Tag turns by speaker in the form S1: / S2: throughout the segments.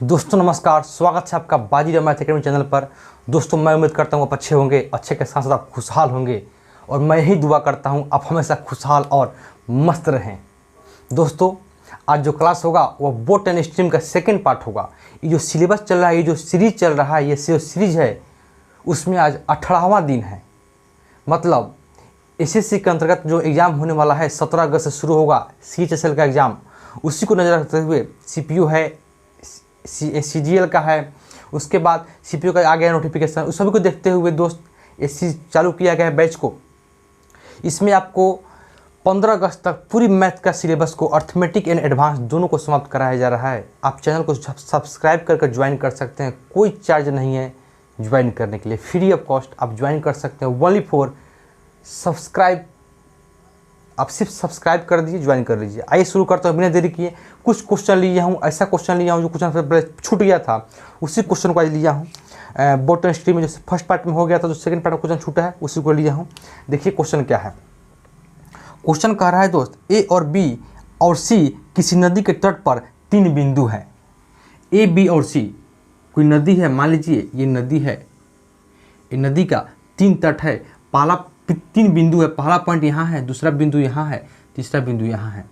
S1: दोस्तों नमस्कार, स्वागत है आपका बाजीराव मैथ अकेडमी चैनल पर। दोस्तों मैं उम्मीद करता हूँ आप अच्छे होंगे, अच्छे के साथ साथ आप खुशहाल होंगे और मैं यही दुआ करता हूँ आप हमेशा खुशहाल और मस्त रहें। दोस्तों आज जो क्लास होगा वो बोट एंड स्ट्रीम का सेकंड पार्ट होगा। ये जो सिलेबस चल रहा है, ये जो सीरीज चल रहा है, ये सीरीज है उसमें आज 18वां दिन है। मतलब एसएससी के अंतर्गत जो एग्ज़ाम होने वाला है 17 अगस्त से शुरू होगा CHSL का एग्ज़ाम, उसी को नज़र रखते हुए CPU है, CGL का है, उसके बाद CPU का आ गया नोटिफिकेशन, उस सभी को देखते हुए दोस्त एससी चालू किया गया है बैच को। इसमें आपको 15 अगस्त तक पूरी मैथ का सिलेबस को अर्थमेटिक एंड एडवांस दोनों को समाप्त कराया जा रहा है। आप चैनल को सब्सक्राइब करके ज्वाइन कर सकते हैं, कोई चार्ज नहीं है ज्वाइन करने के लिए, फ्री ऑफ कॉस्ट आप ज्वाइन कर सकते हैं। ओनली फॉर सब्सक्राइब, आप सिर्फ सब्सक्राइब कर दीजिए, ज्वाइन कर लीजिए। आइए शुरू करता हूँ बिना देरी किए। कुछ क्वेश्चन लिया हूँ, ऐसा क्वेश्चन लिया हूँ जो क्वेश्चन पहले छूट गया था, उसी क्वेश्चन को आज लिया हूँ। बोट एंड स्ट्रीम में जो फर्स्ट पार्ट में हो गया था, जो सेकंड पार्ट में क्वेश्चन छूटा है उसी को लिया हूँ। देखिए क्वेश्चन क्या है। क्वेश्चन कह रहा है दोस्त, ए और बी और सी किसी नदी के तट पर 3 बिंदु हैं। ए बी और सी कोई नदी है, मान लीजिए ये नदी है, ये नदी का 3 तट है, पहला 3 बिंदु है, पहला पॉइंट यहाँ है, दूसरा बिंदु यहाँ है, तीसरा बिंदु यहाँ है।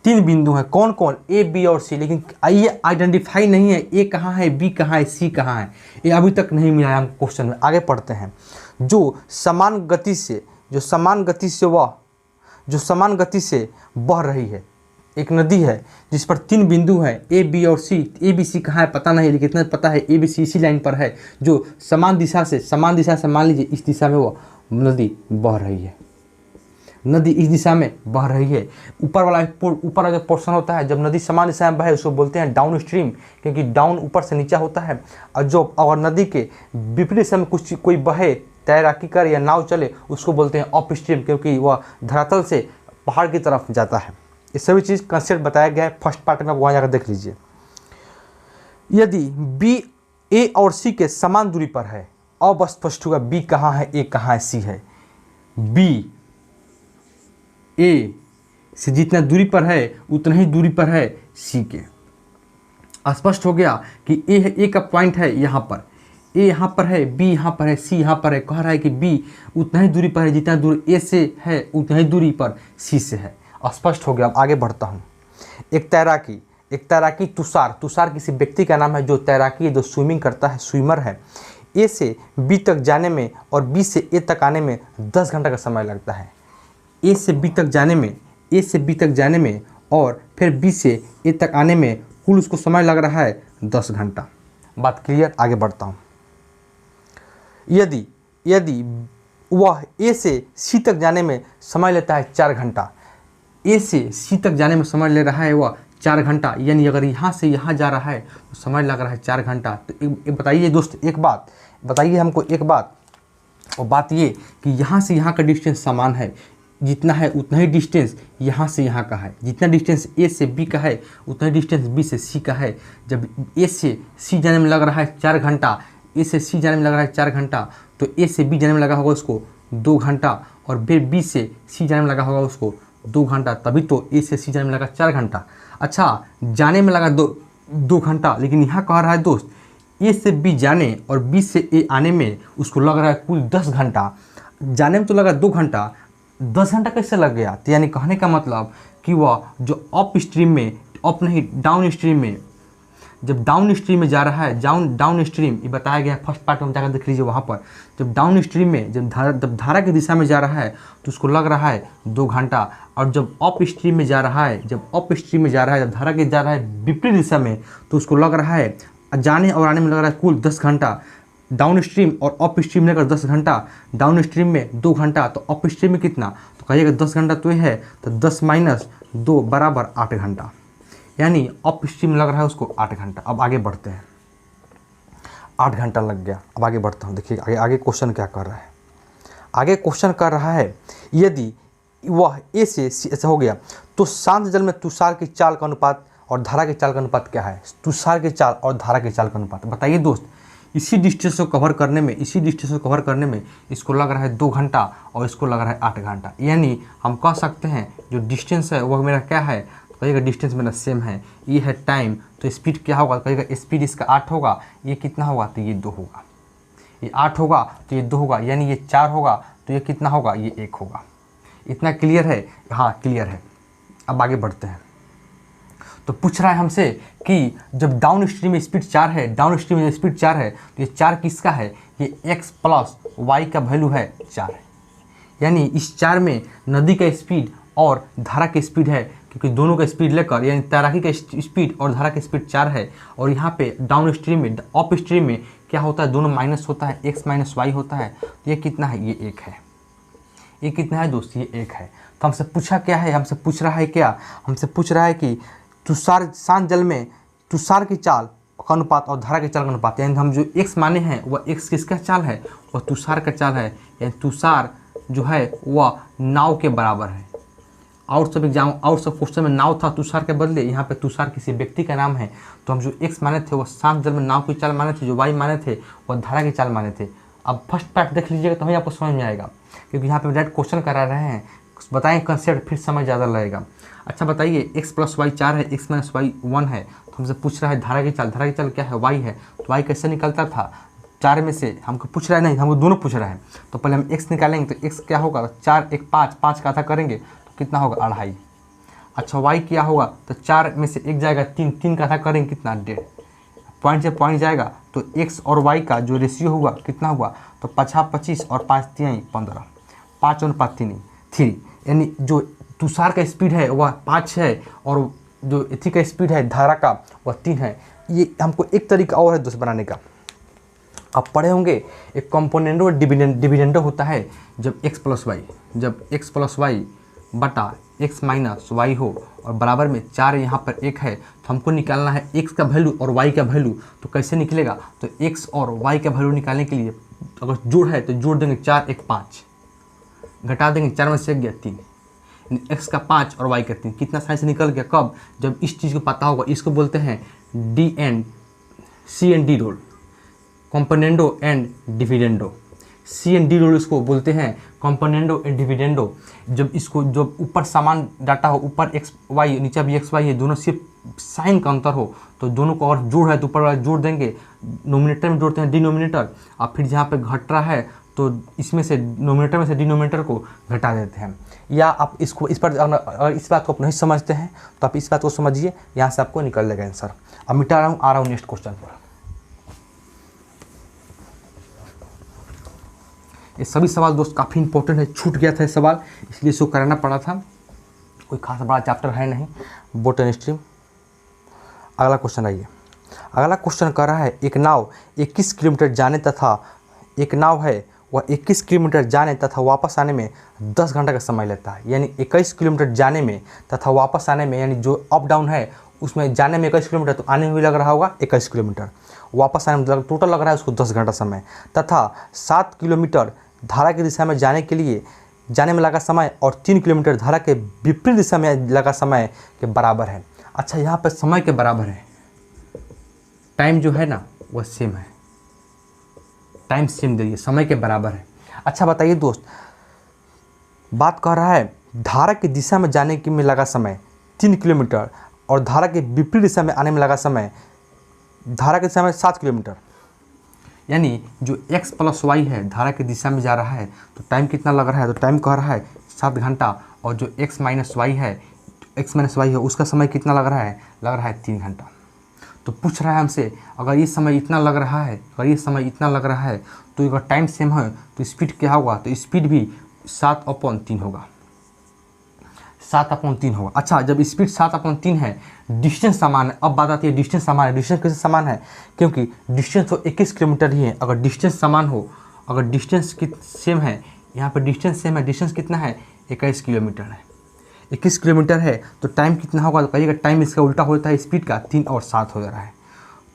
S1: 3 बिंदु हैं, कौन कौन? ए बी और सी। लेकिन ये आइडेंटिफाई नहीं है, ए कहाँ है, बी कहाँ है, सी कहाँ है, ये अभी तक नहीं मिला है हम क्वेश्चन में। आगे पढ़ते हैं। जो समान गति से बह रही है, एक नदी है जिस पर 3 बिंदु हैं, ए बी और सी। ए बी सी कहाँ है पता नहीं, लेकिन इतना पता है ए बी सी इसी लाइन पर है, जो समान दिशा से मान लीजिए इस दिशा में वो नदी बह रही है, नदी इस दिशा में बह रही है। ऊपर वाला जो पोर्शन होता है, जब नदी समान दिशा में बहे उसको बोलते हैं डाउन स्ट्रीम, क्योंकि डाउन ऊपर से नीचा होता है। और जो अगर नदी के विपरीत दिशा में कोई बहे, तैराकी कर या नाव चले, उसको बोलते हैं अप स्ट्रीम, क्योंकि वह धरातल से पहाड़ की तरफ जाता है। ये सभी चीज़ कंसेप्ट बताया गया है फर्स्ट पार्ट में, आप वहाँ जाकर देख लीजिए। यदि बी ए और सी के समान दूरी पर है, अब स्पष्ट होगा बी कहाँ है, ए कहाँ है, सी है। बी ए से जितना दूरी पर है उतना ही दूरी पर है सी के। स्पष्ट हो गया कि ए का पॉइंट है यहाँ पर, ए यहाँ पर है, बी यहाँ पर है, सी यहाँ पर है। कह रहा है कि बी उतना ही दूरी पर है जितना दूर ए से है, उतना ही दूरी पर सी से है। स्पष्ट हो गया। अब आगे बढ़ता हूँ। एक तैराकी तुषार किसी व्यक्ति का नाम है जो तैराकी, जो स्विमिंग करता है, स्विमर है। ए से बी तक जाने में और बी से ए तक आने में 10 घंटा का समय लगता है। ए से बी तक जाने में और फिर बी से ए तक आने में कुल उसको समय लग रहा है 10 घंटा। बात क्लियर? आगे बढ़ता हूँ। यदि वह ए से सी तक जाने में समय लेता है 4 घंटा, ए से सी तक जाने में समय ले रहा है वह 4 घंटा, यानी अगर यहाँ से यहाँ जा रहा है तो समय लग रहा है 4 घंटा। तो बताइए दोस्त, एक बात बताइए हमको, एक बात, और बात ये कि यहाँ से यहाँ का डिस्टेंस समान है, जितना है उतना ही डिस्टेंस यहाँ से यहाँ का है। जितना डिस्टेंस ए से बी का है उतना ही डिस्टेंस बी से सी का है। जब ए से सी जाने में लग रहा है 4 घंटा, ए से सी जाने में लग रहा है 4 घंटा, तो ए से बी जाने में लगा होगा उसको 2 घंटा, और फिर बी से सी जाने में लगा होगा उसको 2 घंटा, तभी तो ए से सी जाने में लगा 4 घंटा। अच्छा, जाने में लगा 2 घंटा, लेकिन यहाँ कह रहा है दोस्त ए से बी जाने और बी से ए आने में उसको लग रहा है कुल 10 घंटा। जाने में तो लगा 2 घंटा, 10 घंटा कैसे लग गया? तो यानी कहने का मतलब कि वह जो डाउन स्ट्रीम में, जब डाउन स्ट्रीम में जा रहा है, डाउन स्ट्रीम ये बताया गया है फर्स्ट पार्ट में, जाकर देख लीजिए वहाँ पर। जब डाउन स्ट्रीम में जब धारा की दिशा में जा रहा है तो उसको लग रहा है 2 घंटा, और जब अप स्ट्रीम में जा रहा है, जब धारा के जा रहा है विपरीत दिशा में, तो उसको लग रहा है जाने और आने में लग रहा है कुल 10 घंटा। डाउन स्ट्रीम और अप स्ट्रीम लेकर 10 घंटा, डाउन स्ट्रीम में 2 घंटा, तो अप स्ट्रीम में कितना? तो कहिएगा 10 घंटा तो ये है, तो 10 - 2 बराबर 8 घंटा, यानी अप स्ट्रीम लग रहा है उसको 8 घंटा। अब आगे बढ़ते हैं। 8 घंटा लग गया। अब आगे बढ़ता हूँ। देखिए आगे क्वेश्चन क्या कर रहा है। आगे क्वेश्चन कर रहा है, यदि वह ए से ऐसा हो गया तो शांत जल में तुषार की चाल का अनुपात और धारा की चाल का अनुपात क्या है? तुषार की चाल और धारा की चाल का अनुपात बताइए दोस्त। इसी डिस्टेंस को कवर करने में इसको लग रहा है 2 घंटा और इसको लग रहा है 8 घंटा। यानी हम कह सकते हैं जो डिस्टेंस है वह मेरा क्या है, कहिएगा डिस्टेंस मेरा सेम है। ये है टाइम, तो स्पीड क्या होगा, कहिएगा स्पीड इसका 8 होगा, ये कितना होगा, तो ये 2 होगा। ये 8 होगा तो ये 2 होगा, यानी ये 4 होगा तो ये कितना होगा, ये 1 होगा। इतना क्लियर है? हाँ क्लियर है। अब आगे बढ़ते हैं। तो पूछ रहा है हमसे कि जब डाउन स्ट्रीम में स्पीड 4 है, डाउन स्ट्रीम में स्पीड 4 है, तो ये 4 किसका है, ये x प्लस वाई का वैल्यू है 4 है। यानी इस 4 में नदी का स्पीड और धारा की स्पीड है, क्योंकि दोनों का स्पीड लेकर, यानी तैराकी का स्पीड और धारा की स्पीड 4 है। और यहाँ पे डाउन स्ट्रीम में, अप स्ट्रीम में क्या होता है, दोनों माइनस होता है, x माइनस वाई होता है। तो ये कितना है, ये 1 है। ये कितना है दोस्त, ये 1 है। तो हमसे पूछा क्या है, हमसे पूछ रहा है क्या, हमसे पूछ रहा है कि तुषार शांत जल में तुषार की चाल का अनुपात और धारा की चाल का अनुपात, यानी हम जो x माने हैं वह x किसका चाल है, वह तुषार का चाल है। यानी तुषार जो है वह नाव के बराबर है। आउट सब क्वेश्चन में नाव था तुषार के बदले, यहाँ पे तुषार किसी व्यक्ति का नाम है। तो हम जो x माने थे वह शांत जल में नाव की चाल माने थे, जो y माने थे वह धारा की चाल माने थे। अब फर्स्ट पार्ट देख लीजिएगा तो वही आपको समझ में आएगा, क्योंकि यहाँ पे डायरेक्ट क्वेश्चन करा रहे हैं, बताएं कंसेप्ट, फिर समय ज़्यादा लगेगा। अच्छा बताइए, x प्लस वाई 4 है, x माइनस वाई 1 है, तो हमसे पूछ रहा है धारा की चाल, धारा की चाल क्या है, y है। तो y कैसे निकलता था, 4 में से हमको पूछ रहा है, नहीं हमको दोनों पूछ रहा है। तो पहले हम x निकालेंगे, तो x क्या होगा, 4 1 5, 5 का आधा करेंगे तो कितना होगा, 2.5। अच्छा y क्या होगा, तो 4 में से 1 जाएगा 3, 3 का आधा करेंगे कितना, 1.5। पॉइंट से पॉइंट जाएगा तो x और y का जो रेशियो हुआ कितना हुआ, तो 5 25 और 5 3 15, 5 और 5 3। यानी जो तुषार का स्पीड है वह 5 है और जो इथी का स्पीड है धारा का वह 3 है। ये हमको एक तरीका और है दोस्त बनाने का, आप पढ़े होंगे, एक कंपोनेंडो और डिविडेंडो होता है। जब x प्लस वाई बटा x माइनस वाई हो और बराबर में 4 यहाँ पर 1 है, तो हमको निकालना है x का वैल्यू और y का वैल्यू। तो कैसे निकलेगा, तो x और y का वैल्यू निकालने के लिए अगर जोड़ है तो जोड़ देंगे, 4 1 5, घटा देंगे, 4 में से 1 गया 3, x का 5 और y का 3, कितना साइंस निकल गया। कब, जब इस चीज़ को पता होगा। इसको बोलते हैं C&D rule, componendo and dividendo. C&D rule इसको बोलते हैं, कंपोनेंडो एंड डिविडेंडो। जब इसको जब ऊपर समान डाटा हो, ऊपर x y नीचे भी x y है, दोनों सिर्फ साइन का अंतर हो, तो दोनों को और जोड़ है तो ऊपर वाला जोड़ देंगे, नोमिनेटर में जोड़ते हैं डिनोमिनेटर, और फिर जहाँ पे घट रहा है तो इसमें से नोमिनेटर में से डिनोमिनेटर को घटा देते हैं। या आप इसको इस पर अगर इस बात को आप नहीं समझते हैं तो आप इस बात को समझिए, यहाँ से आपको निकल लेगा आंसर। अब मिटा रहा हूँ, आ रहा हूँ नेक्स्ट क्वेश्चन पर। ये सभी सवाल दोस्त काफ़ी इंपॉर्टेंट है, छूट गया था ये सवाल, इसलिए इसको कराना पड़ा था। कोई खास बड़ा चैप्टर है नहीं, बोटनी स्ट्रीम। अगला क्वेश्चन आइए। अगला क्वेश्चन कर रहा है, एक नाव 21 किलोमीटर जाने तथा एक नाव है वह 21 किलोमीटर जाने तथा वापस आने में 10 घंटा का समय लेता है। यानी 21 किलोमीटर जाने में तथा वापस आने में, यानी जो अप डाउन है उसमें जाने में 21 किलोमीटर, तो आने में भी लग रहा होगा 21 किलोमीटर, वापस आने में टोटल लग रहा है उसको 10 घंटा समय, तथा 7 किलोमीटर धारा की दिशा में जाने में लगा समय और 3 किलोमीटर धारा के विपरीत दिशा में लगा समय के बराबर है। अच्छा, यहाँ पर समय के बराबर है, टाइम जो है ना वह सेम है, टाइम सेम दे, समय के बराबर है। अच्छा बताइए दोस्त, बात कर रहा है धारा की दिशा में जाने में लगा समय 3 किलोमीटर और धारा के विपरीत दिशा में आने में लगा समय, धारा की दिशा में 7 किलोमीटर। यानी जो x प्लस वाई है धारा की दिशा में जा रहा है तो टाइम कितना लग रहा है, तो टाइम कह रहा है 7 घंटा, और जो x माइनस वाई है उसका समय कितना लग रहा है 3 घंटा। तो पूछ रहा है हमसे, अगर ये समय इतना लग रहा है, तो अगर टाइम सेम है तो स्पीड क्या होगा, तो स्पीड भी 7/3 होगा, 7/3 होगा। अच्छा, जब स्पीड 7/3 है, डिस्टेंस समान है। अब बात आती है डिस्टेंस समान है। डिस्टेंस कैसे समान है, क्योंकि डिस्टेंस तो 21 किलोमीटर ही है। अगर डिस्टेंस समान हो, अगर डिस्टेंस सेम है, यहाँ पर डिस्टेंस सेम है, डिस्टेंस कितना है 21 किलोमीटर है, 21 किलोमीटर है, तो टाइम कितना होगा, तो कहिएगा टाइम इसका उल्टा होता है स्पीड का, 3 और 7 हो जा रहा है।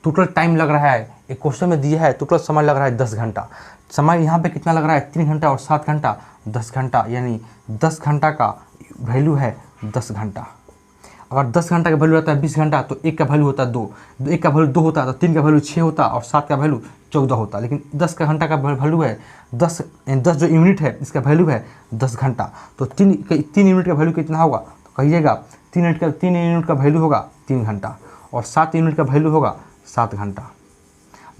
S1: टोटल टाइम लग रहा है, एक क्वेश्चन में दिया है टोटल समय लग रहा है 10 घंटा। समय यहाँ पे कितना लग रहा है, 3 घंटा और 7 घंटा 10 घंटा, यानी 10 घंटा का वैल्यू है 10 घंटा। अगर 10 घंटा का वैल्यू रहता है 20 घंटा, तो 1 का वैल्यू होता है 2, 1 का वैल्यू 2 होता, तो 3 का वैल्यू 6 होता और 7 का वैल्यू 14 होता। लेकिन 10 का घंटा का वैल्यू है 10 जो यूनिट है इसका वैल्यू है 10 घंटा, तो 3 यूनिट का वैल्यू कितना होगा, तो कहिएगा 3 यूनिट का वैल्यू होगा 3 घंटा और 7 यूनिट का वैल्यू होगा 7 घंटा।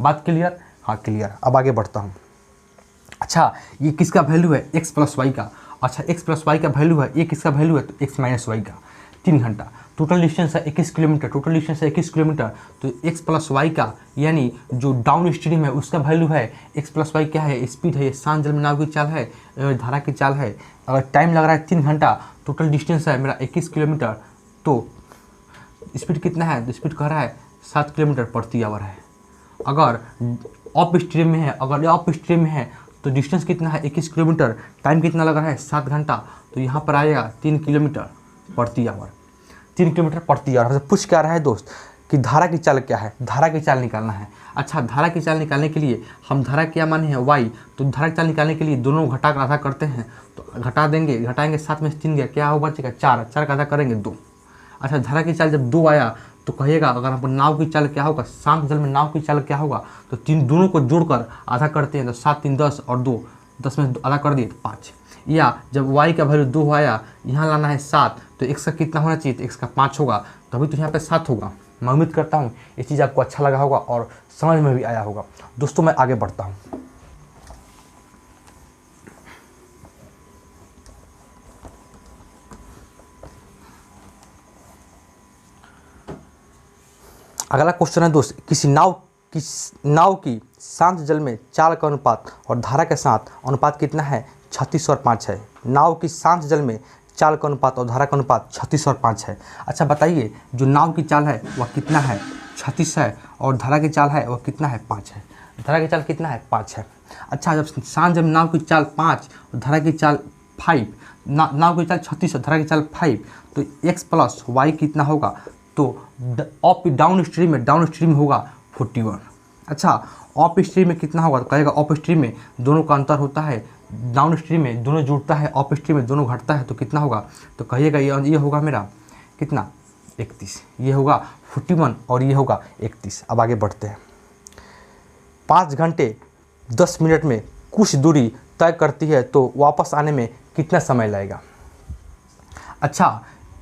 S1: बात क्लियर? हाँ क्लियर। अब आगे बढ़ता हूँ। अच्छा ये किसका वैल्यू है? x प्लस वाई का। अच्छा x प्लस वाई का वैल्यू है, ये किसका वैल्यू है? तो x माइनस वाई का। 3 घंटा। टोटल डिस्टेंस है 21 किलोमीटर, टोटल डिस्टेंस है 21 किलोमीटर। तो x प्लस वाई का यानी जो डाउन स्ट्रीम है उसका वैल्यू है x प्लस वाई क्या है? स्पीड है, ये शांत जल में नाव की चाल है, धारा की चाल है। अगर टाइम लग रहा है 3 घंटा, टोटल डिस्टेंस है मेरा 21 किलोमीटर, तो स्पीड कितना है? तो स्पीड कह रहा है 7 किलोमीटर प्रति आवर है। अगर अप स्ट्रीम में है, अगर अप स्ट्रीम में है तो डिस्टेंस कितना है? 21 किलोमीटर, टाइम कितना लग रहा है? 7 घंटा। तो यहाँ पर आएगा 3 किलोमीटर प्रति आवर। 3 किलोमीटर प्रति आवर। हमसे पूछ क्या रहा है दोस्त कि धारा की चाल क्या है? धारा की चाल निकालना है। अच्छा धारा की चाल निकालने के लिए हम धारा क्या माने हैं? y। तो धारा की चाल निकालने के लिए दोनों घटा कर आधा करते हैं, तो घटा देंगे, घटाएंगे 7 में से 3 गया, क्या होगा? बचेगा 4, 4 का आधा करेंगे 2। अच्छा धारा की चाल जब 2 आया तो कहिएगा अगर हम नाव की चाल क्या होगा? शांत जल में नाव की चाल क्या होगा? तो दोनों को जोड़कर आधा करते हैं, तो 7 3 10 और 2 10 में आधा कर दिए तो 5। या जब y का वैल्यू 2 आया, यहाँ लाना है 7, तो x का कितना होना चाहिए? तो x का 5 होगा, तभी तो यहाँ पे 7 होगा। मैं उम्मीद करता हूँ ये चीज़ आपको अच्छा लगा होगा और समझ में भी आया होगा। दोस्तों मैं आगे बढ़ता हूँ। अगला क्वेश्चन है दोस्त, किसी नाव की शांत जल में चाल का अनुपात और धारा के साथ अनुपात कितना है? 36 और 5 है। नाव की शांत जल में चाल का अनुपात और धारा का अनुपात 36 और 5 है। अच्छा बताइए जो नाव की चाल है वह कितना है? 36 है, और धारा की चाल है वह कितना है? 5 है। धारा की चाल कितना है? 5 है। अच्छा जब शांत जब नाव की चाल 5 और धारा की चाल 5, नाव की चाल 36 और धारा की चाल 5, तो x प्लस वाई कितना होगा? तो अप डाउन स्ट्रीम होगा 41। अच्छा अप स्ट्रीम में कितना होगा? तो कहेगा अप स्ट्रीम में दोनों का अंतर होता है, डाउन स्ट्रीम में दोनों जुड़ता है, अप स्ट्रीम में दोनों घटता है, तो कितना होगा? तो कहिएगा ये होगा मेरा कितना? 31। ये होगा 41 और ये होगा 31। अब आगे बढ़ते हैं। 5 घंटे 10 मिनट में कुछ दूरी तय करती है तो वापस आने में कितना समय लगेगा? अच्छा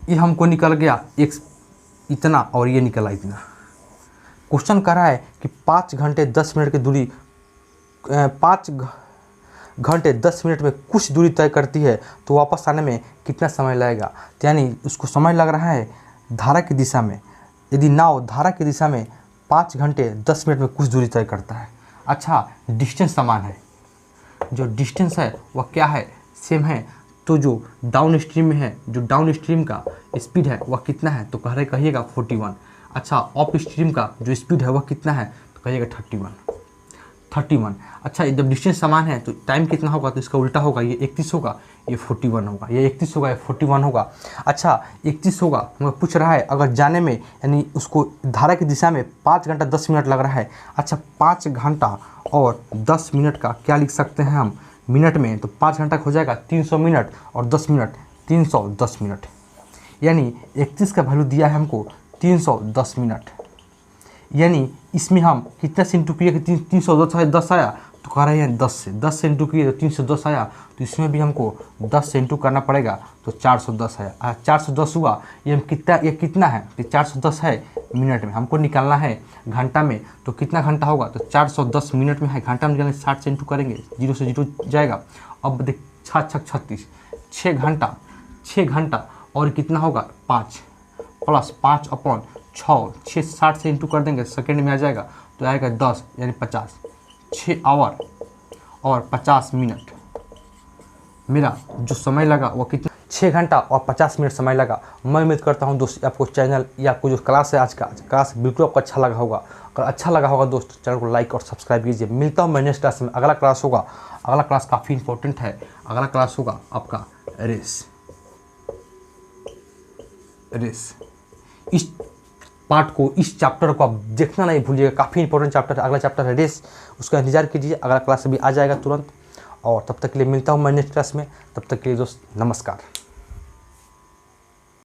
S1: ये हमको निकल गया एक इतना और ये निकला इतना। क्वेश्चन कर रहा है कि 5 घंटे 10 मिनट की दूरी 5 घंटे 10 मिनट में कुछ दूरी तय करती है तो वापस आने में कितना समय लगेगा? तो यानी उसको समय लग रहा है धारा की दिशा में। यदि नाव धारा की दिशा में 5 घंटे 10 मिनट में कुछ दूरी तय करता है। अच्छा डिस्टेंस समान है, जो डिस्टेंस है वह क्या है? सेम है। तो जो डाउन स्ट्रीम में है, जो डाउन स्ट्रीम का स्पीड है वह कितना है? तो कहिएगा 41। अच्छा अप स्ट्रीम का जो स्पीड है वह कितना है? तो कहिएगा 31। अच्छा जब डिस्टेंस समान है तो टाइम कितना होगा? तो इसका उल्टा होगा, ये 31 होगा, ये 41 होगा, ये 31 होगा, ये 41 होगा। अच्छा 31 होगा, मैं पूछ रहा है अगर जाने में यानी उसको धारा की दिशा में 5 घंटा 10 मिनट लग रहा है। अच्छा 5 घंटा और 10 मिनट का क्या लिख सकते हैं हम मिनट में? तो 5 घंटा हो जाएगा 300 मिनट और 10 मिनट 310 मिनट। यानी 31 का वैल्यू दिया है हमको 310 मिनट। यानी इसमें हम कितना से इंटू किए कि 310 आया, तो कह रहे हैं 10 से इंटू किए तो 310 आया, तो इसमें भी हमको 10 से इंटू करना पड़ेगा, तो 410 आया। 410 हुआ, ये कितना है? तो 410 है मिनट में, हमको निकालना है घंटा में, तो कितना घंटा होगा? तो 410 मिनट में है, घंटा में निकालेंगे 60 से इंटू करेंगे, 0 से 0 जाएगा। अब देख 6 घंटा 6 घंटा और कितना होगा? 5 प्लस 5/6, 6 60 से इंटू कर देंगे, सेकेंड में आ जाएगा, तो आएगा 10 यानी 50। 6 आवर और 50 मिनट मेरा जो समय लगा वो कितना? 6 घंटा और 50 मिनट समय लगा। मैं उम्मीद करता हूँ दोस्त आपको चैनल या आपको जो क्लास है आज का क्लास बिल्कुल आपको अच्छा लगा होगा। अगर अच्छा लगा होगा दोस्त चैनल को लाइक और सब्सक्राइब कीजिए। मिलता हूँ मैं नेक्स्ट क्लास में। अगला क्लास होगा, अगला क्लास काफ़ी इंपॉर्टेंट है। अगला क्लास होगा आपका रेस। इस पार्ट को, इस चैप्टर को आप देखना नहीं भूलिएगा, काफ़ी इंपॉर्टेंट चैप्टर है। अगला चैप्टर है रेस, उसका इंतजार कीजिए, अगला क्लास भी आ जाएगा तुरंत। और तब तक के लिए मिलता हूँ मैं नेक्स्ट क्लास में। तब तक के लिए दोस्त नमस्कार।